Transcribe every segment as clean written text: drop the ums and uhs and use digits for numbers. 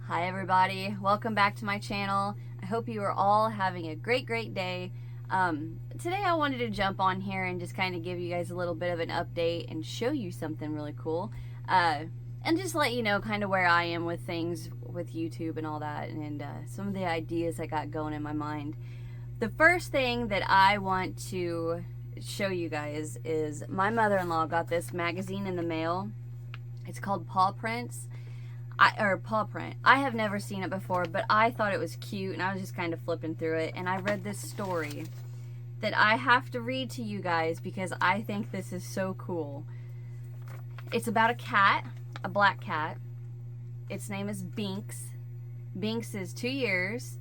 Hi everybody, welcome back to my channel. I hope you are all having a great day. Today I wanted to jump on here and just kind of give you guys a little bit of an update and show you something really cool. And just let you know kind of where I am with things with YouTube and all that, and some of the ideas I got going in my mind. The first thing that I want to show you guys is my mother-in-law got this magazine in the mail. It's called Paw Prints. Paw Print. I have never seen it before, but I thought it was cute, and I was just kind of flipping through it, and I read this story that I have to read to you guys because I think this is so cool. It's about a cat, a black cat. Its name is Binks. Binks is 2 years.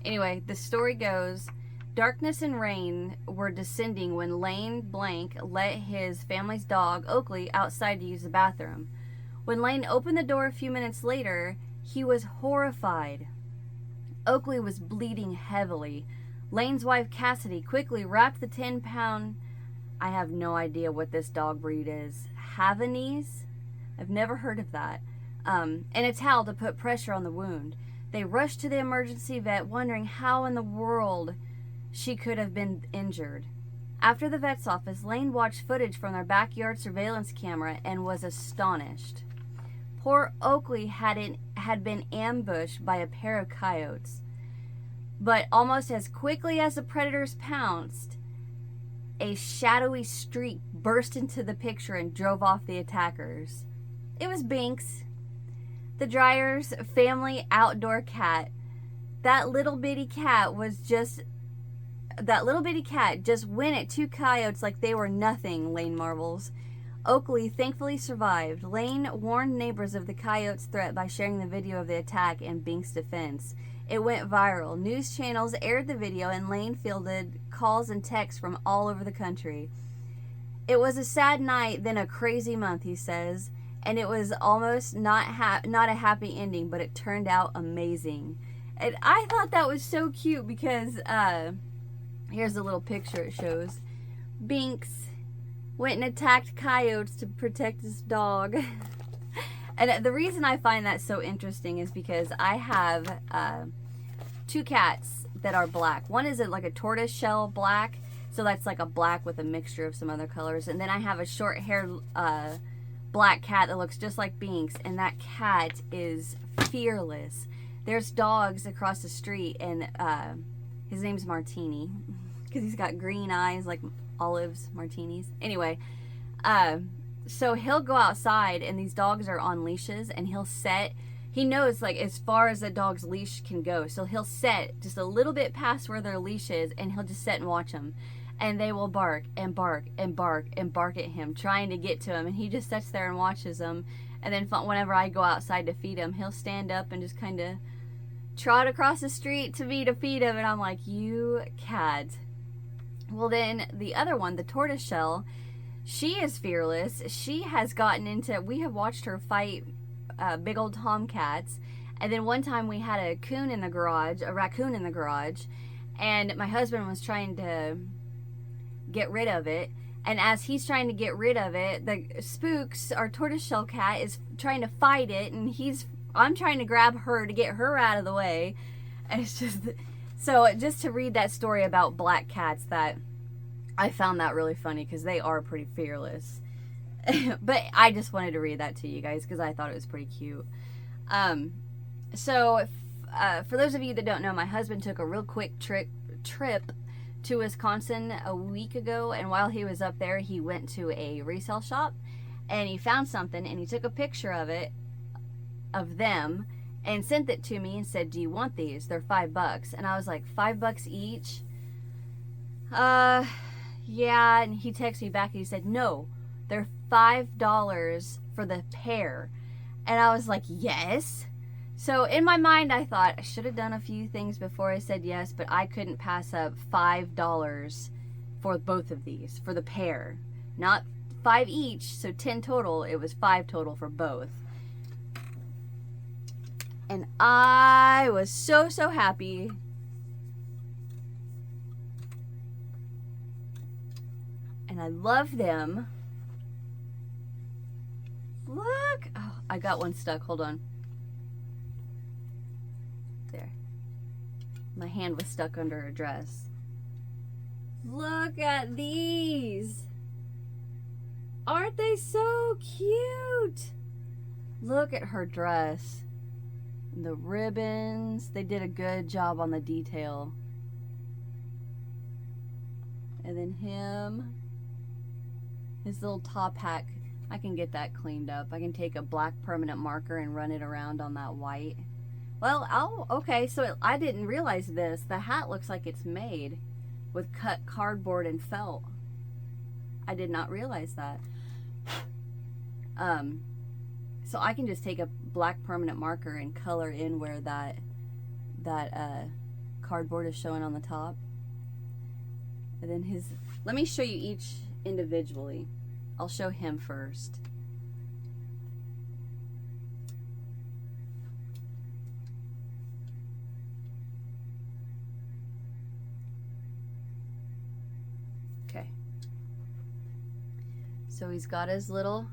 Anyway, the story goes, darkness and rain were descending when Lane Blank let his family's dog, Oakley, outside to use the bathroom. When Lane opened the door a few minutes later, he was horrified. Oakley was bleeding heavily. Lane's wife, Cassidy, quickly wrapped the 10-pound... I have no idea what this dog breed is. Havanese? I've never heard of that. In a towel to put pressure on the wound. They rushed to the emergency vet, wondering how in the world she could have been injured. After the vet's office, Lane watched footage from their backyard surveillance camera and was astonished. Poor Oakley had been ambushed by a pair of coyotes. But almost as quickly as the predators pounced, a shadowy streak burst into the picture and drove off the attackers. It was Binks, the Dryer's family outdoor cat. That little bitty cat just went at two coyotes like they were nothing, Lane marvels. Oakley thankfully survived. Lane warned neighbors of the coyotes' threat by sharing the video of the attack and Binks' defense. It went viral. News channels aired the video and Lane fielded calls and texts from all over the country. It was a sad night, then a crazy month, he says, and it was almost not a happy ending, but it turned out amazing. And I thought that was so cute because here's a little picture it shows. Binks went and attacked coyotes to protect his dog. And the reason I find that so interesting is because I have two cats that are black. One is like a tortoise shell black, so that's like a black with a mixture of some other colors. And then I have a short-haired black cat that looks just like Binks, and that cat is fearless. There's dogs across the street, and his name's Martini because he's got green eyes like olives, martinis. Anyway, so he'll go outside and these dogs are on leashes, and he knows like as far as the dog's leash can go, so he'll set just a little bit past where their leash is, and he'll just sit and watch them, and they will bark and bark and bark and bark at him, trying to get to him, and he just sits there and watches them. And then whenever I go outside to feed him, he'll stand up and just kind of trot across the street to me to feed him, and I'm like, you cat. Well, then the other one, the tortoiseshell, she is fearless. She has gotten into, we have watched her fight big old tomcats, and then one time we had a raccoon in the garage, and my husband was trying to get rid of it, and as he's trying to get rid of it, the Spooks, our tortoiseshell cat, is trying to fight it, and I'm trying to grab her to get her out of the way. And it's just to read that story about black cats, that I found that really funny because they are pretty fearless. But I just wanted to read that to you guys because I thought it was pretty cute. For those of you that don't know, my husband took a real quick trip to Wisconsin a week ago, and while he was up there, he went to a resale shop and he found something, and he took a picture of them and sent it to me and said, do you want these? They're $5. And I was like, $5 each? Yeah. And he texted me back and he said, no, they're $5 for the pair. And I was like, yes. So in my mind, I thought I should have done a few things before I said yes, but I couldn't pass up $5 for both of these, for the pair. Not 5 each, so 10 total. It was 5 total for both. And I was so happy. And I love them. Look! Oh, I got one stuck. Hold on. There. My hand was stuck under her dress. Look at these! Aren't they so cute? Look at her dress. The ribbons. They did a good job on the detail. And then him. His little top hat. I can get that cleaned up. I can take a black permanent marker and run it around on that white. Well, okay, so I didn't realize this. The hat looks like it's made with cut cardboard and felt. I did not realize that. So I can just take a black permanent marker and color in where that cardboard is showing on the top. And then let me show you each individually. I'll show him first. Okay. So he's got his little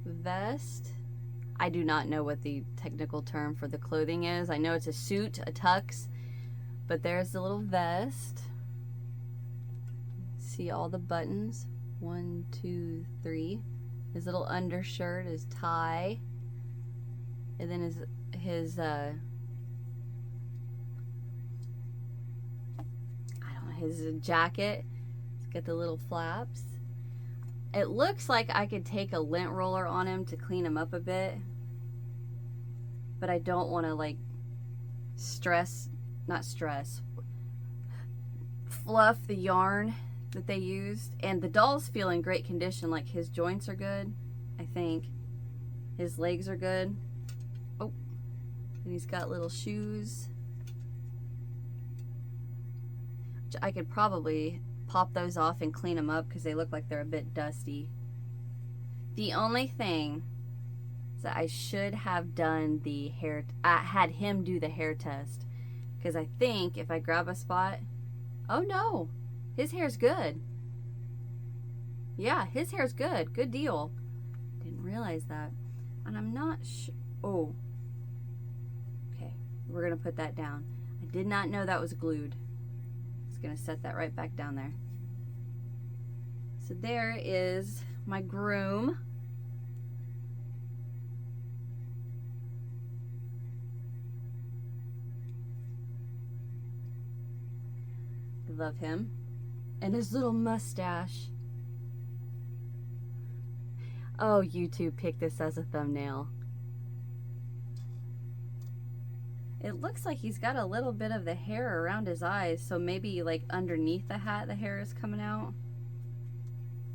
vest. I do not know what the technical term for the clothing is. I know it's a suit, a tux, but there's the little vest. See all the buttons. 1, 2, 3. His little undershirt, his tie, and then his I don't know, his jacket. It's got the little flaps. It looks like I could take a lint roller on him to clean him up a bit, but I don't want to like fluff the yarn that they used. And the doll's feel in great condition. Like his joints are good, I think. His legs are good. Oh, and he's got little shoes. Which I could probably pop those off and clean them up because they look like they're a bit dusty. The only thing is that I should have done the hair, I had him do the hair test, because I think if I grab a spot, oh no, his hair's good. Yeah, his hair's good. Good deal. Didn't realize that. And I'm not sure. Oh. Okay, we're going to put that down. I did not know that was glued. Just going to set that right back down there. So there is my groom. I love him. And his little mustache. Oh, YouTube picked this as a thumbnail. It looks like he's got a little bit of the hair around his eyes, so maybe like underneath the hat the hair is coming out.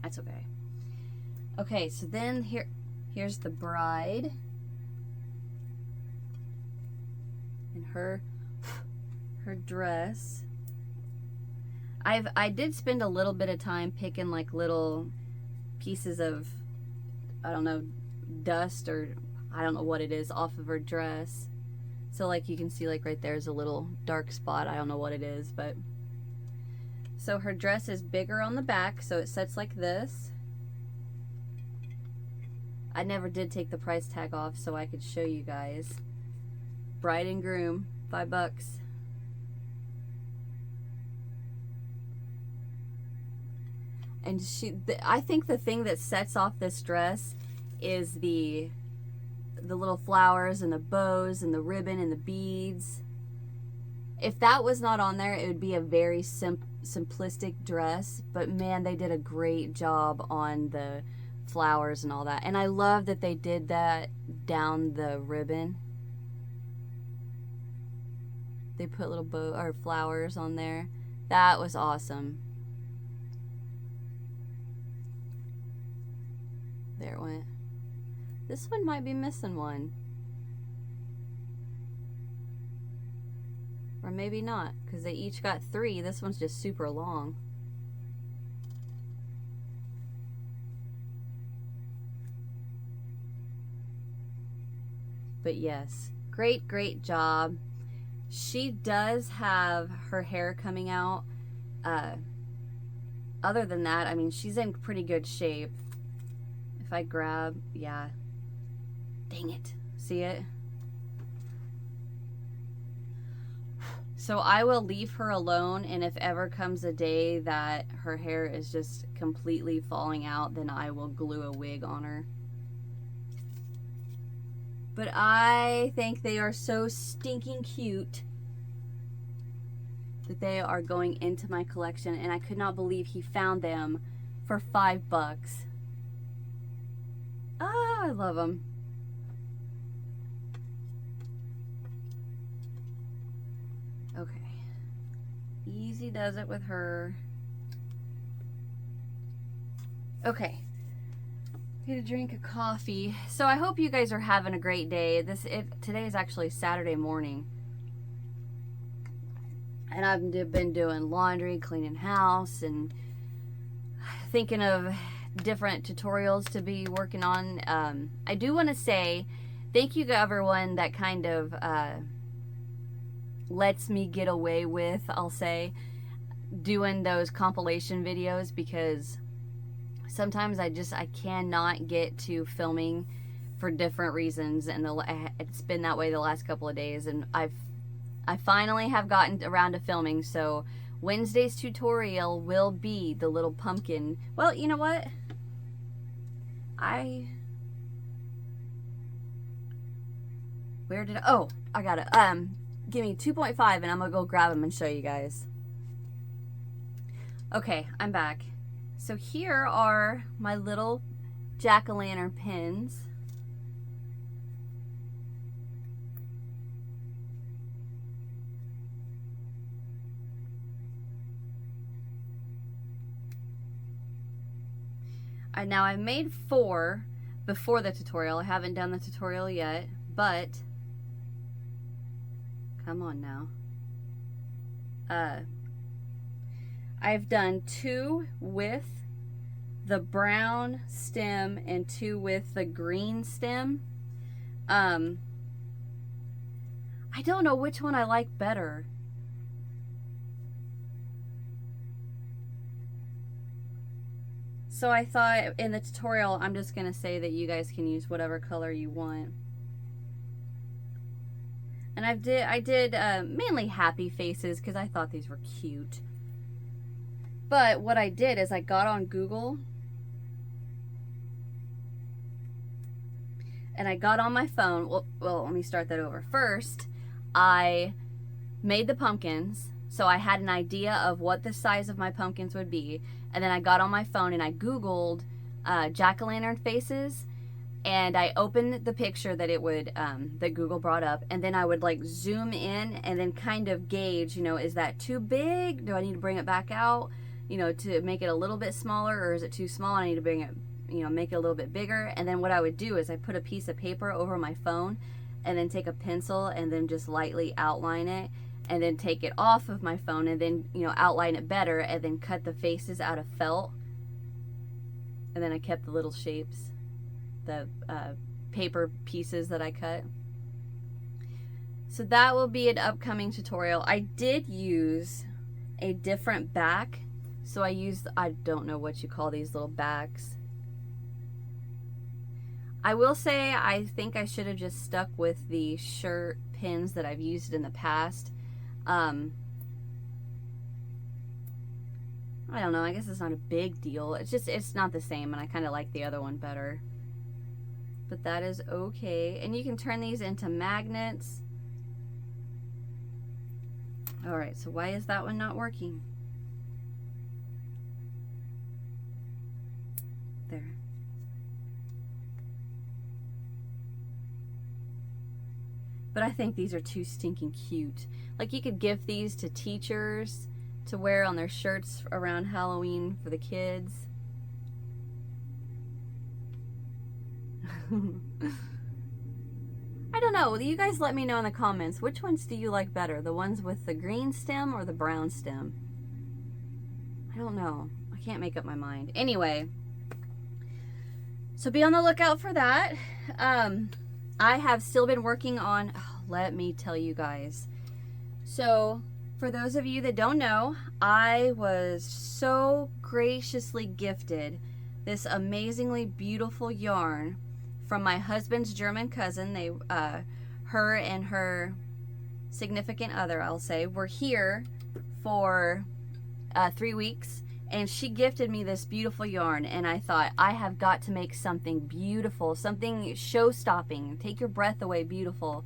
That's okay. Okay, so then here's the bride. And her dress. I did spend a little bit of time picking like little pieces of, I don't know, dust or I don't know what it is off of her dress. So like you can see like right there's a little dark spot. I don't know what it is, but so her dress is bigger on the back, so it sits like this. I never did take the price tag off so I could show you guys. Bride and groom, $5. And I think the thing that sets off this dress is the little flowers and the bows and the ribbon and the beads. If that was not on there, it would be a very simplistic dress. But man, they did a great job on the flowers and all that. And I love that they did that down the ribbon. They put little bow or flowers on there. That was awesome. There it went. This one might be missing one. Or maybe not, because they each got 3. This one's just super long. But yes, great job. She does have her hair coming out. Other than that, I mean, she's in pretty good shape. If if I grab, yeah. Dang it. See it? So I will leave her alone, and if ever comes a day that her hair is just completely falling out, then I will glue a wig on her. But I think they are so stinking cute that they are going into my collection, and I could not believe he found them for $5. Ah, I love them. Okay. Easy does it with her. Okay. Get a drink of coffee. So I hope you guys are having a great day. Today is actually Saturday morning. And I've been doing laundry, cleaning house, and thinking of different tutorials to be working on. I do want to say thank you to everyone that kind of lets me get away with, I'll say, doing those compilation videos, because sometimes I cannot get to filming for different reasons, and it's been that way the last couple of days, and I finally have gotten around to filming. So Wednesday's tutorial will be the little pumpkin. Well, you know what? Oh, I got it. Give me 2.5 and I'm gonna go grab them and show you guys. Okay, I'm back. So here are my little jack-o'-lantern pins. Now I made 4 before the tutorial. I haven't done the tutorial yet, but come on now. I've done 2 with the brown stem and 2 with the green stem. I don't know which one I like better. So I thought in the tutorial, I'm just going to say that you guys can use whatever color you want. And I did mainly happy faces because I thought these were cute. But what I did is I got on Google and I got on my phone. Well, let me start that over. First, I made the pumpkins. So I had an idea of what the size of my pumpkins would be. And then I got on my phone and I Googled jack-o'-lantern faces. And I opened the picture that that Google brought up. And then I would like zoom in and then kind of gauge, is that too big? Do I need to bring it back out, to make it a little bit smaller? Or is it too small? I need to bring it, make it a little bit bigger. And then what I would do is I put a piece of paper over my phone and then take a pencil and then just lightly outline it. And then take it off of my phone and then, outline it better, and then cut the faces out of felt. And then I kept the little shapes, the paper pieces that I cut. So that will be an upcoming tutorial. I did use a different back. So I don't know what you call these little backs. I will say I think I should have just stuck with the shirt pins that I've used in the past. I don't know, I guess it's not a big deal. It's not the same, and I kind of like the other one better. But that is okay. And you can turn these into magnets. Alright, so why is that one not working? There. But I think these are too stinking cute. Like, you could give these to teachers to wear on their shirts around Halloween for the kids. I don't know. You guys let me know in the comments. Which ones do you like better? The ones with the green stem or the brown stem? I don't know. I can't make up my mind. Anyway. So be on the lookout for that. I have still been working on, let me tell you guys. So, for those of you that don't know, I was so graciously gifted this amazingly beautiful yarn from my husband's German cousin. Her and her significant other, I'll say, were here for 3 weeks, and she gifted me this beautiful yarn, and I thought, I have got to make something beautiful, something show-stopping, take your breath away beautiful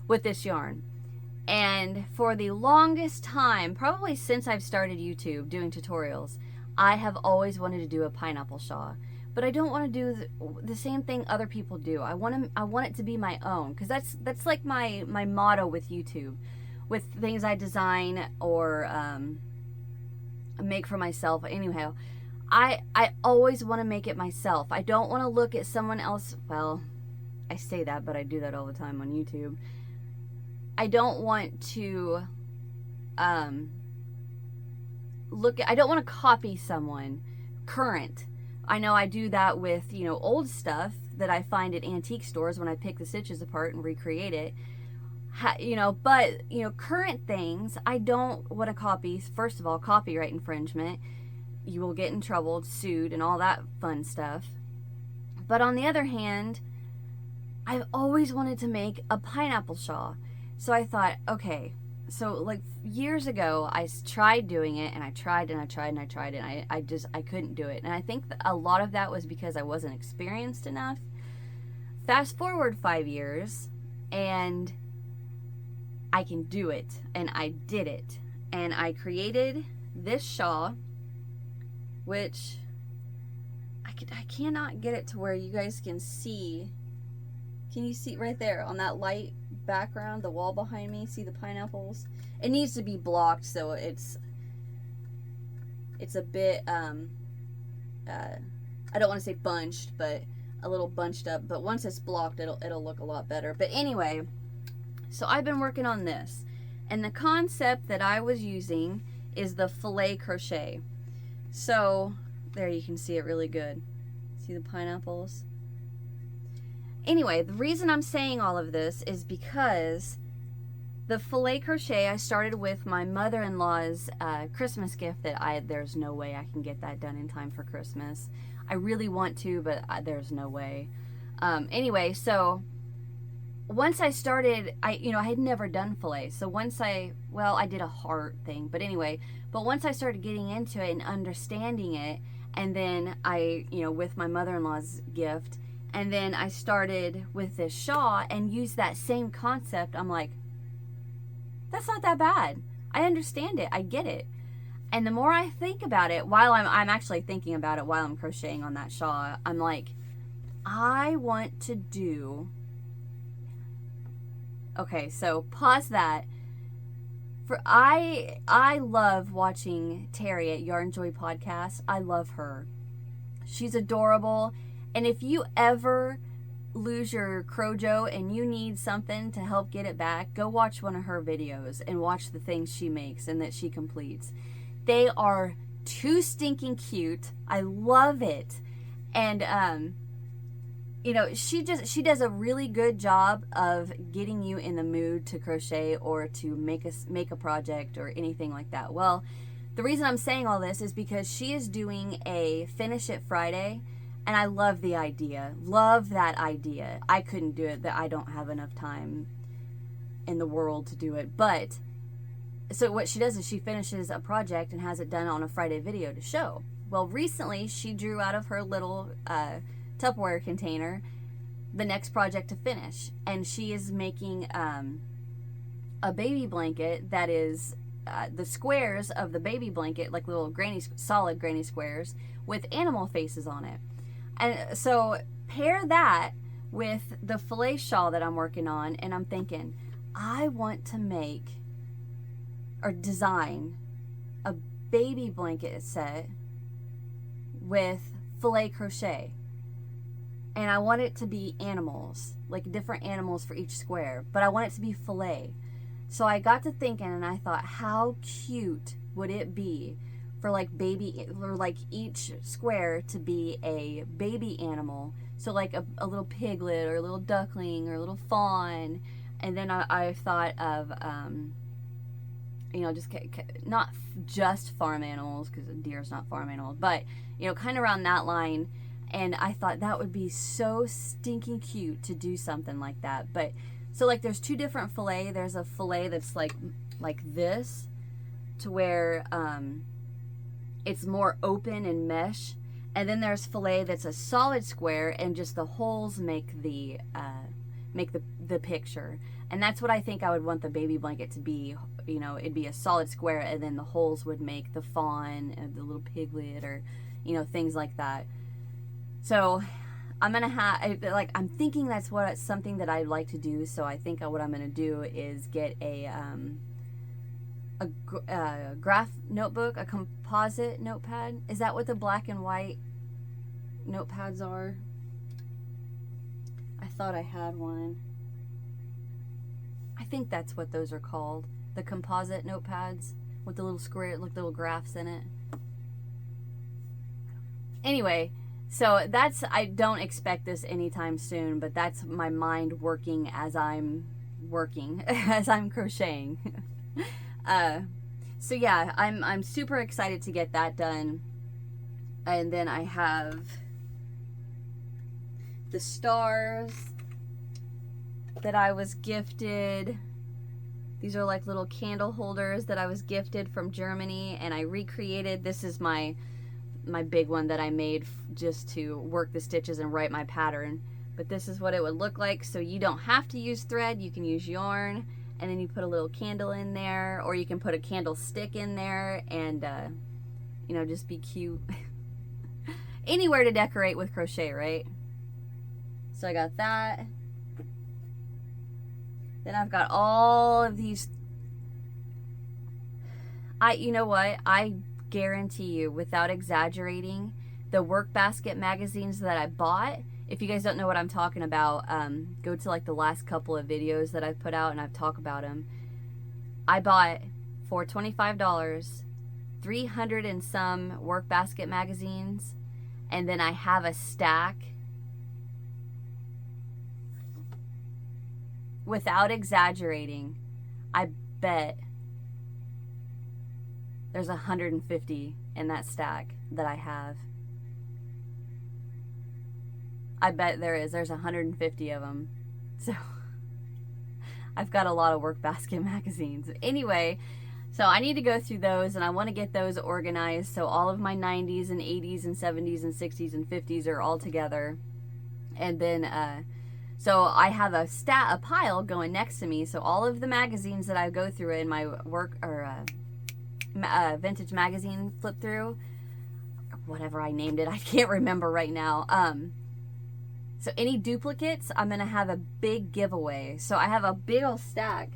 with this yarn. And for the longest time, probably since I've started YouTube doing tutorials, I have always wanted to do a pineapple shawl. But I don't want to do the same thing other people do. I want it to be my own, because that's like my motto with YouTube, with things I design or make for myself. Anyhow, I always want to make it myself. I don't want to look at someone else. Well, I say that, but I do that all the time on YouTube. I don't want to I don't want to copy someone current. I know I do that with, old stuff that I find at antique stores when I pick the stitches apart and recreate it. But current things, I don't want to copy. First of all, copyright infringement. You will get in trouble, sued, and all that fun stuff. But on the other hand, I've always wanted to make a pineapple shawl. So I thought, okay, so like years ago, I tried doing it, and I tried, and I couldn't do it. And I think a lot of that was because I wasn't experienced enough. Fast forward 5 years, and I can do it, and I did it. And I created this shawl, which I cannot get it to where you guys can see. Can you see right there on that light background, the wall behind me? See the pineapples? It needs to be blocked, so it's a bit I don't want to say bunched, but a little bunched up. But once it's blocked, it'll look a lot better. But anyway, so I've been working on this, and the concept that I was using is the filet crochet. So there, you can see it really good. See the pineapples? Anyway, the reason I'm saying all of this is because the filet crochet I started with my mother-in-law's Christmas gift that there's no way I can get that done in time for Christmas. I really want to, but there's no way. Anyway, so once I started, I had never done filet. So once I did a heart thing, but once I started getting into it and understanding it, and then with my mother-in-law's gift, and then I started with this shawl and used that same concept. I'm like, that's not that bad. I understand it. I get it. And the more I think about it, while I'm actually thinking about it while I'm crocheting on that shawl, I'm like, I want to do. Okay, so pause that. I love watching Terry at Yarn Joy Podcast. I love her. She's adorable. And if you ever lose your Crojo and you need something to help get it back, go watch one of her videos and watch the things she makes and that she completes. They are too stinking cute. I love it. And she does a really good job of getting you in the mood to crochet or to make a project or anything like that. Well, the reason I'm saying all this is because she is doing a Finish It Friday. And I love the idea. Love that idea. I couldn't do it. I don't have enough time in the world to do it. But, so what she does is she finishes a project and has it done on a Friday video to show. Well, recently she drew out of her little Tupperware container the next project to finish. And she is making a baby blanket that is the squares of the baby blanket, like little solid granny squares, with animal faces on it. And so pair that with the filet shawl that I'm working on, and I'm thinking, I want to make or design a baby blanket set with filet crochet. And I want it to be animals, like different animals for each square, but I want it to be filet. So I got to thinking, and I thought, how cute would it be for each square to be a baby animal, so like a little piglet or a little duckling or a little fawn. And then I thought of you know, just not just farm animals, because a deer's not farm animals, but, you know, kind of around that line. And I thought that would be so stinking cute to do something like that. But so like there's two different fillet. There's a fillet that's like this, to where it's more open and mesh, and then there's fillet that's a solid square and just the holes make the picture. And that's what I think I would want the baby blanket to be. You know, it'd be a solid square, and then the holes would make the fawn and the little piglet, or, you know, things like that. So I'm gonna I'm thinking that's something that I'd like to do. So I think what I'm gonna do is get a graph notebook, a composite notepad. Is that what the black and white notepads are? I thought I had one. I think that's what those are called. The composite notepads with the little square, like little graphs in it. Anyway, so I don't expect this anytime soon, but that's my mind working as I'm working, as I'm crocheting. So yeah, I'm super excited to get that done. And then I have the stars that I was gifted. These are like little candle holders that I was gifted from Germany, and I recreated. This is my big one that I made just to work the stitches and write my pattern. But this is what it would look like. So you don't have to use thread, you can use yarn, and then you put a little candle in there, or you can put a candlestick in there, and you know, just be cute. Anywhere to decorate with crochet, right? So I got that. Then I've got all of these. You know what? I guarantee you, without exaggerating, the work basket magazines that I bought, if you guys don't know what I'm talking about, go to like the last couple of videos that I've put out and I've talked about them. I bought for $25 300 and some work basket magazines, and then I have a stack. Without exaggerating, I bet there's 150 in that stack that I have. I bet there's 150 of them. So I've got a lot of work basket magazines. Anyway, so I need to go through those, and I want to get those organized so all of my 90s and 80s and 70s and 60s and 50s are all together. And then so I have a pile going next to me, so all of the magazines that I go through in my work or vintage magazine flip through, whatever I named it, I can't remember right now. So any duplicates, I'm gonna have a big giveaway. So I have a big old stack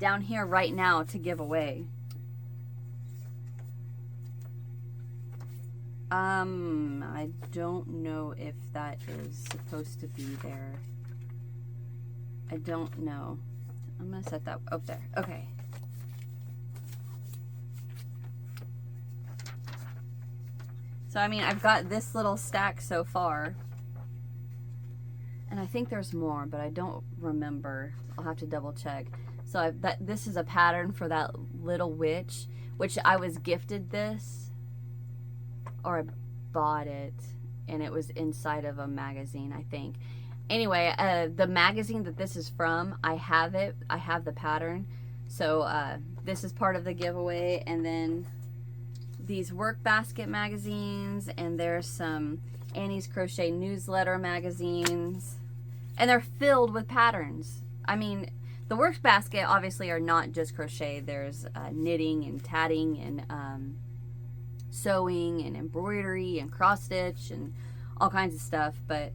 down here right now to give away. I don't know if that is supposed to be there. I don't know. I'm gonna set that up there. Okay. So I mean, I've got this little stack so far, and I think there's more, but I don't remember. I'll have to double check. So this is a pattern for that little witch, which I was gifted this, or I bought it, and it was inside of a magazine, I think. Anyway, the magazine that this is from, I have it. I have the pattern. So this is part of the giveaway. And then these work basket magazines, and there's some Annie's Crochet newsletter magazines, and they're filled with patterns. I mean, the work basket obviously are not just crochet. There's knitting and tatting and sewing and embroidery and cross stitch and all kinds of stuff. But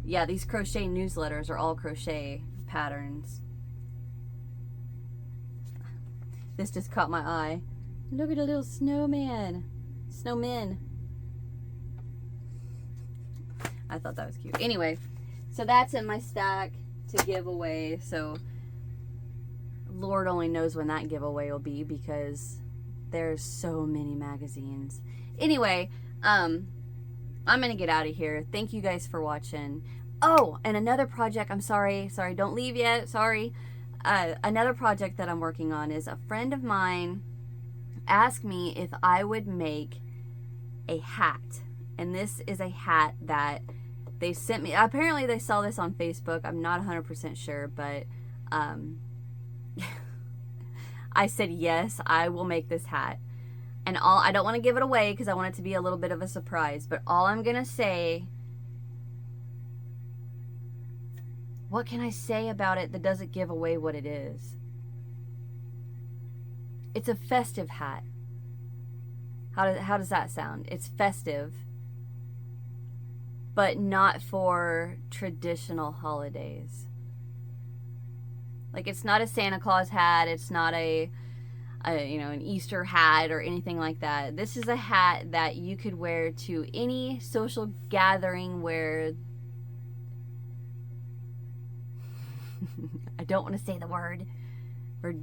yeah, these crochet newsletters are all crochet patterns. This just caught my eye. Look at a little snowman. Snowmen. I thought that was cute. Anyway, so that's in my stack to give away. So Lord only knows when that giveaway will be, because there's so many magazines. Anyway, I'm gonna get out of here. Thank you guys for watching. Oh, and another project. I'm sorry, don't leave yet. Sorry. another project that I'm working on is a friend of mine asked me if I would make a hat. And this is a hat that they sent me. Apparently they saw this on Facebook. I'm not 100% sure, but I said yes, I will make this hat. And I don't want to give it away because I want it to be a little bit of a surprise, but all I'm going to say, what can I say about it that doesn't give away what it is? It's a festive hat. How does that sound? It's festive, but not for traditional holidays. Like, it's not a Santa Claus hat. It's not an Easter hat or anything like that. This is a hat that you could wear to any social gathering where I don't want to say the word, where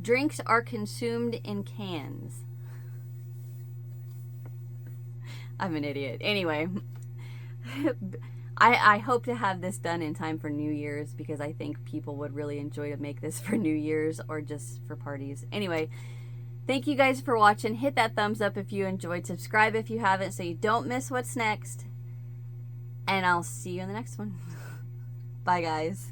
drinks are consumed in cans. I'm an idiot. Anyway, I hope to have this done in time for New Year's because I think people would really enjoy to make this for New Year's or just for parties. Anyway, thank you guys for watching. Hit that thumbs up if you enjoyed. Subscribe if you haven't so you don't miss what's next. And I'll see you in the next one. Bye, guys.